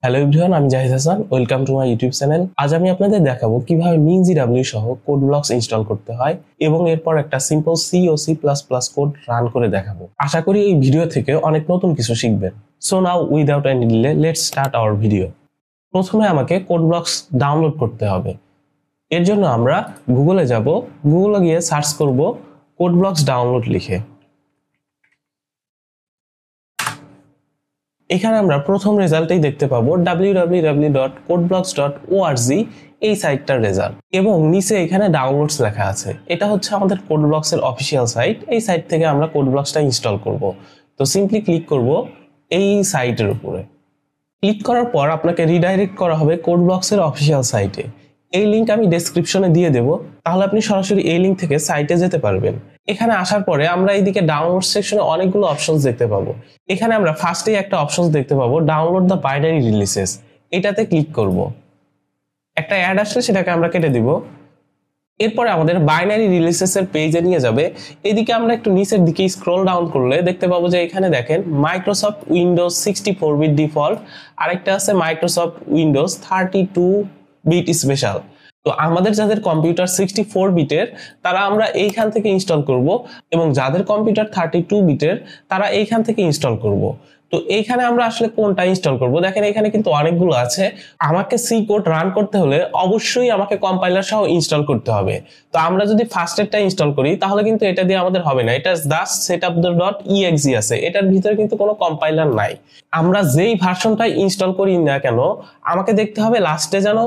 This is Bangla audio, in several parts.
হ্যালো এভরিওয়ান, আমি Zahid Hasan. Welcome to my YouTube channel. আজ আমি আপনাদের দেখাবো কিভাবে MinGW সহ কোড ব্লকস ইনস্টল করতে হয় এবং এরপর একটা সিম্পল সি ও C plus plus code run করে দেখাবো। আশা করি এই ভিডিও থেকে অনেক নতুন কিছু শিখবেন। So now without any delay let's start our video. প্রথমে আমাকে কোড ব্লকস ডাউনলোড করতে হবে। এর জন্য আমরা গুগলে যাব, গুগলে গিয়ে সার্চ করব কোড ব্লকস ডাউনলোড লিখে। এখানে আমরা প্রথম রেজাল্টই দেখতে পাবো www.codeblocks.org এই সাইটটার রেজাল্ট, এবং নিচে এখানে ডাউনলোডস লেখা আছে। এটা হচ্ছে আমাদের কোড ব্লকস এর অফিসিয়াল সাইট। এই সাইট থেকে আমরা কোড ব্লকসটা ইনস্টল করব। তো সিম্পলি ক্লিক করব এই সাইটের উপরে। ক্লিক করার পর আপনাকে রিডাইরেক্ট করা হবে কোড ব্লকস এর অফিসিয়াল সাইটে। এই লিংক আমি ডেসক্রিপশনে দিয়ে দেব, তাহলে আপনি সরাসরি এই লিংক থেকে সাইটে যেতে পারবেন। এখানে আসার পরে আমরা এইদিকে ডাউনলোড সেকশনে অনেকগুলো অপশনস দেখতে পাবো। এখানে আমরা ফার্স্টেই একটা অপশনস দেখতে পাবো ডাউনলোড দ্য বাইনারি রিলিজেস। এটাতে ক্লিক করব। একটা অ্যাড আসলে সেটাকে আমরা কেটে দিব। এরপরে আমাদের বাইনারি রিলিজেস এর পেজে নিয়ে যাবে। এদিকে আমরা একটু নিচের দিকে স্ক্রল ডাউন করলে দেখতে পাবো যে এখানে দেখেন মাইক্রোসফট উইন্ডোজ 64 বিট ডিফল্ট, আরেকটা আছে মাইক্রোসফট উইন্ডোজ 32 বিট স্পেশাল। তো আমাদের যাদের কম্পিউটার 64 বিটের তারা আমরা এইখান থেকে ইনস্টল করব, এবং যাদের কম্পিউটার 32 বিটের তারা এইখান থেকে ইনস্টল করব। তো এইখানে আমরা আসলে কোনটা ইনস্টল করব? দেখেন এখানে কিন্তু অনেকগুলো আছে। আমাকে সি কোড রান করতে হলে অবশ্যই আমাকে কম্পাইলার সহ ইনস্টল করতে হবে। তো আমরা যদি ফার্স্টেরটা ইনস্টল করি তাহলে কিন্তু এটা দিয়ে আমাদের হবে না। এটা জাস্ট setup.exe আছে, এটার ভিতরে কিন্তু কোনো কম্পাইলার নাই। আমরা যেই ভার্সনটা ইনস্টল করি না কেন, আমাকে দেখতে হবে লাস্টে যেন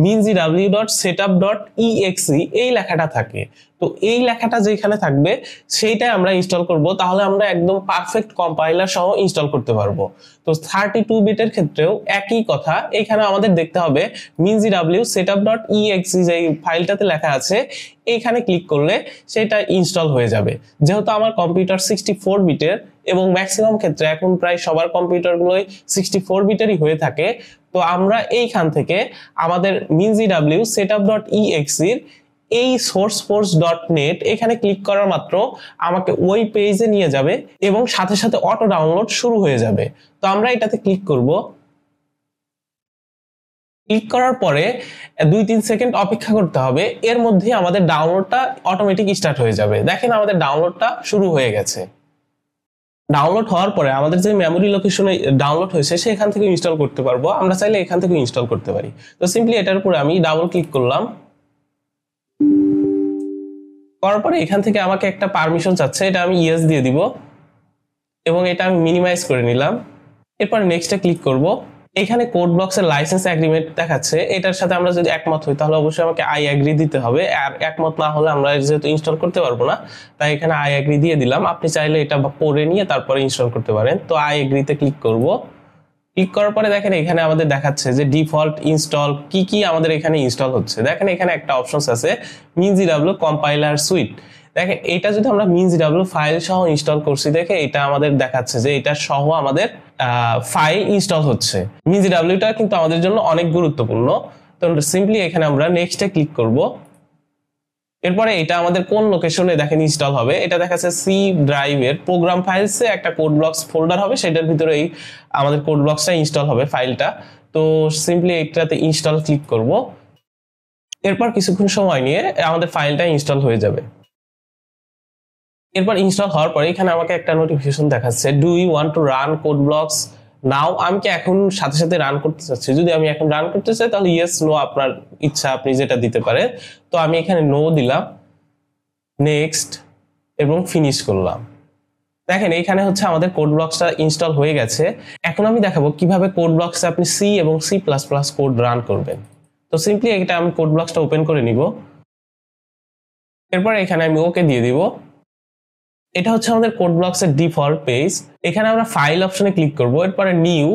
MinGW.setup.exe এই লেখাটা থাকে। তো এই লেখাটা যেখানে থাকবে সেইটাই আমরা ইনস্টল করব, তাহলে আমরা একদম পারফেক্ট কম্পাইলার সহ ইনস্টল করতে পারবো। তো 32 বিটের ক্ষেত্রেও একই কথা। এখানে আমাদের দেখতে হবে MinGW.setup.exe যে ফাইলটাতে লেখা আছে, এইখানে ক্লিক করলে সেটা ইনস্টল হয়ে যাবে। যেহেতু আমার কম্পিউটার 64 বিটের এবং ম্যাক্সিমাম ক্ষেত্রে এখন প্রায় সবার কম্পিউটারগুলোই 64 বিটেরই হয়ে থাকে, তো আমরা এইখান থেকে আমাদের MinGW.setup.exe এর এই sourceforge.net এখানে ক্লিক করার মাত্র আমাকে ওই পেজে নিয়ে যাবে এবং সাথে সাথে অটো ডাউনলোড শুরু হয়ে যাবে। তো আমরা এটাতে ক্লিক করব। ক্লিক করার পরে 2-3 সেকেন্ড অপেক্ষা করতে হবে। এর মধ্যে আমাদের ডাউনলোডটা অটোমেটিক স্টার্ট হয়ে যাবে। দেখেন আমাদের ডাউনলোডটা শুরু হয়ে গেছে। ডাউনলোড হওয়ার পরে আমাদের যে মেমোরি লোকেশনে ডাউনলোড হয়েছে সেখান থেকে ইনস্টল করতে পারবো। আমরা চাইলে এখান থেকে ইনস্টল করতে পারি। তো সিম্পলি এটার উপরে আমি ডাবল ক্লিক করলাম। করার পরে এখান থেকে আমাকে একটা পারমিশন চাচ্ছে, এটা আমি ইয়েস দিয়ে দিব এবং এটা আমি মিনিমাইজ করে নিলাম। এরপর নেক্সটে ক্লিক করব। এখানে কোড ব্লকস এর লাইসেন্স এগ্রিমেন্ট দেখাচ্ছে, এটার সাথে আমরা যদি একমত হই তাহলে অবশ্যই আমাকে আই এগ্রি দিতে হবে। আর একমত না হলে আমরা যেহেতু ইনস্টল করতে পারবো না, তাই এখানে আই এগ্রি দিয়ে দিলাম। আপনি চাইলে এটা পড়ে নিয়ে তারপরে ইনস্টল করতে পারেন। তো আই এগ্রিতে ক্লিক করব। ক্লিক করার পরে দেখেন এখানে আমাদের দেখাচ্ছে যে ডিফল্ট ইনস্টল কি কি আমাদের এখানে ইনস্টল হচ্ছে। দেখেন এখানে একটা অপশনস আছে MinGW কম্পাইলার সুইট। দেখেন এটা যদি আমরা MinGW ফাইল সহ ইনস্টল করছি, দেখে এটা আমাদের দেখাচ্ছে যে এটা সহ আমাদের ফাইল ইনস্টল হচ্ছে। MinGWটা কিন্তু আমাদের জন্য অনেক গুরুত্বপূর্ণ। তো সিম্পলি এখানে আমরা নেক্সটে ক্লিক করব। এরপরে এটা আমাদের কোন লোকেশনে দেখেন ইনস্টল হবে, এটা দেখাচ্ছে সি ড্রাইভের প্রোগ্রাম ফাইলসে একটা কোড ব্লকস ফোল্ডার হবে, সেটার ভিতরে এই আমাদের কোড ব্লকসটা ইনস্টল হবে ফাইলটা। তো সিম্পলি এটাতে ইনস্টল ক্লিক করব। এরপর কিছুক্ষণ সময় নিয়ে আমাদের ফাইলটা ইনস্টল হয়ে যাবে। এরপর ইনস্টল হওয়ার পরে এখানে আমাকে একটা নোটিফিকেশন দেখাচ্ছে, do you want to run code blocks now. আমি কি এখন সাথে সাথে রান করতে চাচ্ছি? যদি আমি এখন রান করতে চাই তাহলে ইয়েস নো আপনার ইচ্ছা, আপনি যেটা দিতে পারেন। তো আমি এখানে নো দিলাম, নেক্সট এবং ফিনিশ করলাম। দেখেন এখানে হচ্ছে আমাদের কোড ব্লকসটা ইনস্টল হয়ে গেছে। এখন আমি দেখাবো কিভাবে কোড ব্লকসে আপনি সি এবং C plus plus code run করবেন। তো সিম্পলি এটা আমি কোড ব্লকসটা ওপেন করে নিব। এরপর এখানে আমি ওকে দিয়ে দিব। এটা হচ্ছে আমাদের কোড ব্লকসের ডিফল্ট পেজ। এখানে আমরা ফাইল অপশনে ক্লিক করব। এরপরে নিউ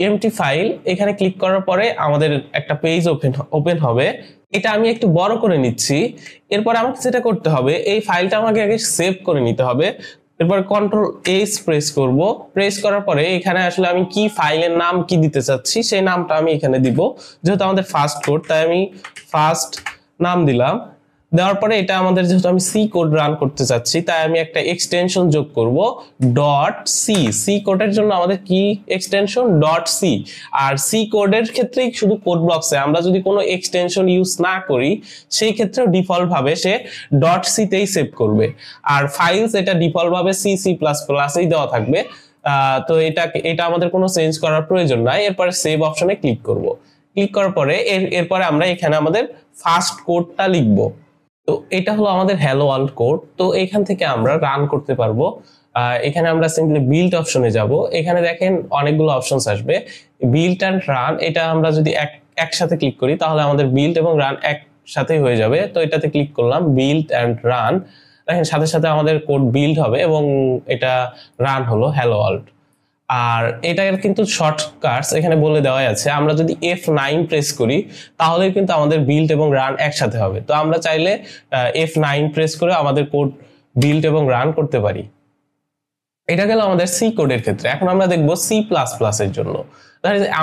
এমটি ফাইল এখানে ক্লিক করার পরে আমাদের একটা পেজ ওপেন হবে। এটা আমি একটু বড় করে নিচ্ছি। এরপর আমাকে যেটা করতে হবে, এই ফাইলটা আমাকে আগে সেভ করে নিতে হবে। এরপর কন্ট্রোল এস প্রেস করব। প্রেস করার পরে এখানে আসলে আমি কি ফাইলের নাম কি দিতে চাচ্ছি সেই নামটা আমি এখানে দিব। যেহেতু আমাদের ফার্স্ট কোড, তাই আমি ফার্স্ট নাম দিলাম। দেওয়ার পরে এটা আমাদের যেহেতু আমি সি কোড রান করতে চাচ্ছি তাই আমি একটা এক্সটেনশন যোগ করব ডট সি। সি কোডের জন্য আমাদের কি এক্সটেনশন ডট সি। আর সি কোডের ক্ষেত্রেই শুধু কোড ব্লকসে আমরা যদি কোনো এক্সটেনশন ইউজ না করি সেই ক্ষেত্রেও ডিফল্ট ভাবে সে ডট সি তেই সেভ করবে। আর ফাইলস এটা ডিফল্ট ভাবে সি সি প্লাস প্লাসেই দেওয়া থাকবে। তো এটা আমাদের কোনো চেঞ্জ করার প্রয়োজন নাই। এরপরে সেভ অপশনে ক্লিক করব। ক্লিক করার পরে এরপরে আমরা এখানে আমাদের ফার্স্ট কোডটা লিখব। তো এটা হলো আমাদের হ্যালো ওয়ার্ল্ড কোড। তো এখান থেকে আমরা রান করতে পারবো। এখানে আমরা সিম্পলি বিল্ড অপশনে যাব। এখানে দেখেন অনেকগুলো অপশনস আসবে, বিল্ড অ্যান্ড রান। এটা আমরা যদি একসাথে ক্লিক করি তাহলে আমাদের বিল্ড এবং রান একসাথেই হয়ে যাবে। তো এটাতে ক্লিক করলাম বিল্ড অ্যান্ড রান। দেখেন সাথে সাথে আমাদের কোড বিল্ড হবে এবং এটা রান হলো হ্যালো ওয়ার্ল্ড। আর এটার কিন্তু শর্টকাটস এখানে বলে দেওয়া আছে। আমরা যদি F9 প্রেস করি তাহলে কিন্তু আমাদের বিল্ড এবং রান একসাথে হবে। তো আমরা চাইলে F9 প্রেস করে আমাদের কোড বিল্ড এবং রান করতে পারি। এটা গেল আমাদের সি কোডের ক্ষেত্রে। এখন আমরা দেখব সি প্লাস প্লাস এর জন্য।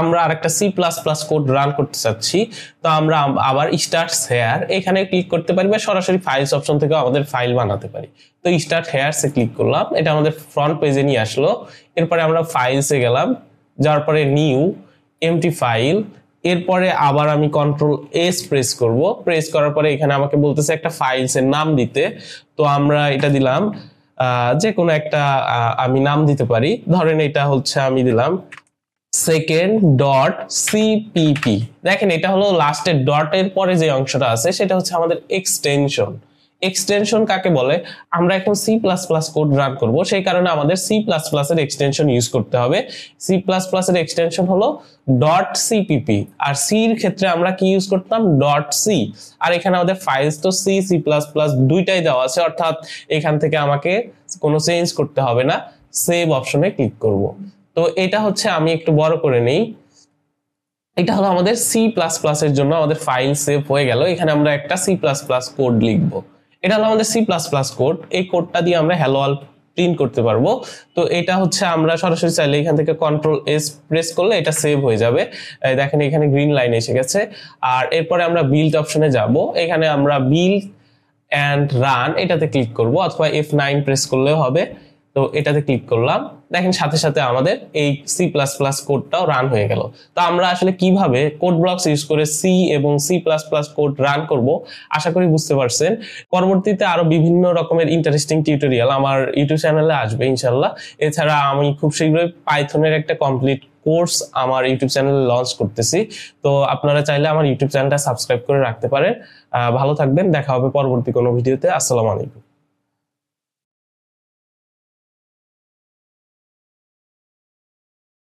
আমরা আরেকটা C plus plus code run করতে চাচ্ছি। তো আমরা আবার স্টার্ট হেয়ার এখানে ক্লিক করতে পারি বা সরাসরি ফাইলস অপশন থেকে আমাদের ফাইল বানাতে পারি। তো স্টার্ট হেয়ারসে ক্লিক করলাম, এটা আমাদের ফ্রন্ট পেজে নিয়ে আসলো। এরপরে আমরা ফাইলসে গেলাম, যাওয়ার পরে নিউ এমটি ফাইল। এরপরে আবার আমি কন্ট্রোল এস প্রেস করব। প্রেস করার পরে এখানে আমাকে বলতেছে একটা ফাইলসের নাম দিতে। তো আমরা এটা দিলাম যে কোনো একটা আমি নাম দিতে পারি। ধরেন এটা হচ্ছে আমি দিলাম সেকেন্ড ডট সিপিপি। দেখেন এটা হলো লাস্টের ডটের পরে যে অংশটা আছে সেটা হচ্ছে আমাদের এক্সটেনশন। এক্সটেনশন কাকে বলে? আমরা এখন C plus plus code run করব, সেই কারণে আমাদের সি প্লাস প্লাস এর এক্সটেনশন ইউজ করতে হবে। সি প্লাস প্লাস এর এক্সটেনশন হলো ডট সিপিপি। আর সির ক্ষেত্রে আমরা কি ইউজ করতাম? Dot C. আর এখানে আমাদের ফাইলস তো সি সি প্লাস প্লাস দুইটাই দেওয়া আছে, অর্থাৎ এখান থেকে আমাকে কোনো চেঞ্জ করতে হবে না। সেভ অপশনে ক্লিক করব। তো এটা হচ্ছে আমি একটু বড় করে নেই। এটা হলো আমাদের সি প্লাস প্লাস এর জন্য আমাদের ফাইল সেভ হয়ে গেল। এখানে আমরা একটা সি প্লাস প্লাস কোড লিখবো। এটা হলো আমাদের সি প্লাস প্লাস কোড। এই কোডটা দিয়ে আমরা হ্যালো ওয়ার্ল্ড প্রিন্ট করতে পারবো। তো এটা হচ্ছে আমরা সরাসরি চাইলে এখান থেকে কন্ট্রোল এস প্রেস করলে এটা সেভ হয়ে যাবে। দেখেন এখানে গ্রিন লাইন এসে গেছে। আর এরপরে আমরা বিল্ড অপশনে যাব। এখানে আমরা বিল্ড অ্যান্ড রান এটাতে ক্লিক করব, অথবা F9 প্রেস করলেও হবে। তো এটাতে ক্লিক করলাম, দেখেন সাথে সাথে আমাদের এই সি প্লাস প্লাস কোডটাও রান হয়ে গেল। তো আমরা আসলে কিভাবে কোড ব্লকস ইউজ করে সি এবং C plus plus code run করব আশা করি বুঝতে পারছেন। পরবর্তীতে আরো বিভিন্ন রকমের ইন্টারেস্টিং টিউটোরিয়াল আমার ইউটিউব চ্যানেলে আসবে ইনশাল্লাহ। এছাড়া আমি খুব শীঘ্রই পাইথনের একটা কমপ্লিট কোর্স আমার ইউটিউব চ্যানেলে লঞ্চ করতেছি। তো আপনারা চাইলে আমার ইউটিউব চ্যানেলটা সাবস্ক্রাইব করে রাখতে পারেন। ভালো থাকবেন, দেখা হবে পরবর্তী কোনো ভিডিওতে। আসসালামু আলাইকুম।